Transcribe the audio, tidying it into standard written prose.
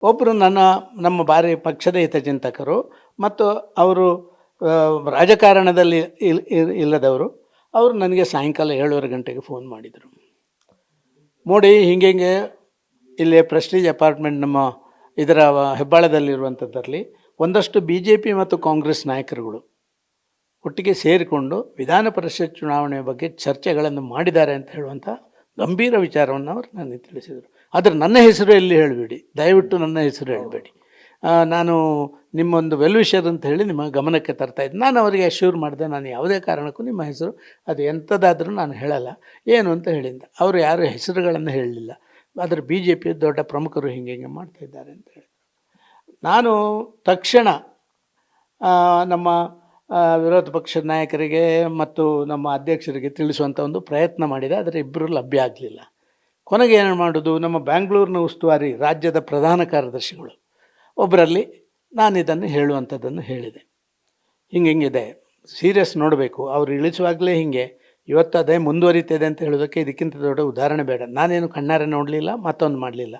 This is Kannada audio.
ಒಬ್ಬರು ನಮ್ಮ ಬಾರಿ ಪಕ್ಷದ ಹಿತಚಿಂತಕರು ಮತ್ತು ಅವರು ರಾಜಕಾರಣದಲ್ಲಿ ಇಲ್ಲದವರು. ಅವರು ನನಗೆ ಸಾಯಂಕಾಲ 7:30 ಗಂಟೆಗೆ ಫೋನ್ ಮಾಡಿದರು. ಮೋಡಿ ಹಿಂಗೆ ಇಲ್ಲಿ ಪ್ರೆಸ್ಟೀಜ್ ಅಪಾರ್ಟ್ಮೆಂಟ್ ನಮ್ಮ ಇದರ ಹೆಬ್ಬಾಳದಲ್ಲಿರುವಂಥದ್ದಲ್ಲಿ ಒಂದಷ್ಟು BJP ಮತ್ತು ಕಾಂಗ್ರೆಸ್ ನಾಯಕರುಗಳು ಒಟ್ಟಿಗೆ ಸೇರಿಕೊಂಡು ವಿಧಾನ ಪರಿಷತ್ ಚುನಾವಣೆ ಬಗ್ಗೆ ಚರ್ಚೆಗಳನ್ನು ಮಾಡಿದ್ದಾರೆ ಅಂತ ಹೇಳುವಂಥ ಗಂಭೀರ ವಿಚಾರವನ್ನು ಅವರು ನನಗೆ ತಿಳಿಸಿದರು. ಆದರೆ ನನ್ನ ಹೆಸರು ಎಲ್ಲಿ ಹೇಳಬೇಡಿ, ದಯವಿಟ್ಟು ನನ್ನ ಹೆಸರು ಹೇಳಬೇಡಿ. ನಾನು ನಿಮ್ಮೊಂದು ವೆಲ್ವಿಷರ್ ಅಂತ ಹೇಳಿ ನಿಮ್ಮ ಗಮನಕ್ಕೆ ತರ್ತಾಯಿದ್ದೆ. ನಾನು ಅವರಿಗೆ ಅಶ್ಯೂರ್ ಮಾಡಿದೆ, ನಾನು ಯಾವುದೇ ಕಾರಣಕ್ಕೂ ನಿಮ್ಮ ಹೆಸರು ಅದು ಎಂಥದ್ದಾದರೂ ನಾನು ಹೇಳಲ್ಲ ಏನು ಅಂತ ಹೇಳಿದ್ದೆ. ಅವರು ಯಾರು ಹೆಸರುಗಳನ್ನು ಹೇಳಲಿಲ್ಲ. ಆದರೆ BJP ದೊಡ್ಡ ಪ್ರಮುಖರು ಹಿಂಗೆ ಮಾಡ್ತಾಯಿದ್ದಾರೆ ಅಂತ ಹೇಳಿದರು. ನಾನು ತಕ್ಷಣ ನಮ್ಮ ವಿರೋಧ ಪಕ್ಷದ ನಾಯಕರಿಗೆ ಮತ್ತು ನಮ್ಮ ಅಧ್ಯಕ್ಷರಿಗೆ ತಿಳಿಸುವಂಥ ಒಂದು ಪ್ರಯತ್ನ ಮಾಡಿದೆ. ಆದರೆ ಇಬ್ಬರು ಲಭ್ಯ ಆಗಲಿಲ್ಲ. ಕೊನೆಗೆ ಏನು ಮಾಡೋದು, ನಮ್ಮ ಬ್ಯಾಂಗ್ಳೂರಿನ ಉಸ್ತುವಾರಿ ರಾಜ್ಯದ ಪ್ರಧಾನ ಕಾರ್ಯದರ್ಶಿಗಳು ಒಬ್ಬರಲ್ಲಿ ನಾನು ಇದನ್ನು ಹೇಳುವಂಥದ್ದನ್ನು ಹೇಳಿದೆ. ಹಿಂಗಿದೆ, ಸೀರಿಯಸ್ ನೋಡಬೇಕು. ಅವರು ಇಳಿಸುವಾಗಲೇ ಹೀಗೆ, ಇವತ್ತು ಅದೇ ಮುಂದುವರಿತಿದೆ ಅಂತ ಹೇಳೋದಕ್ಕೆ ಇದಕ್ಕಿಂತ ದೊಡ್ಡ ಉದಾಹರಣೆ ಬೇಡ. ನಾನೇನು ಕಣ್ಣಾರೆ ನೋಡಲಿಲ್ಲ, ಮತ್ತೊಂದು ಮಾಡಲಿಲ್ಲ.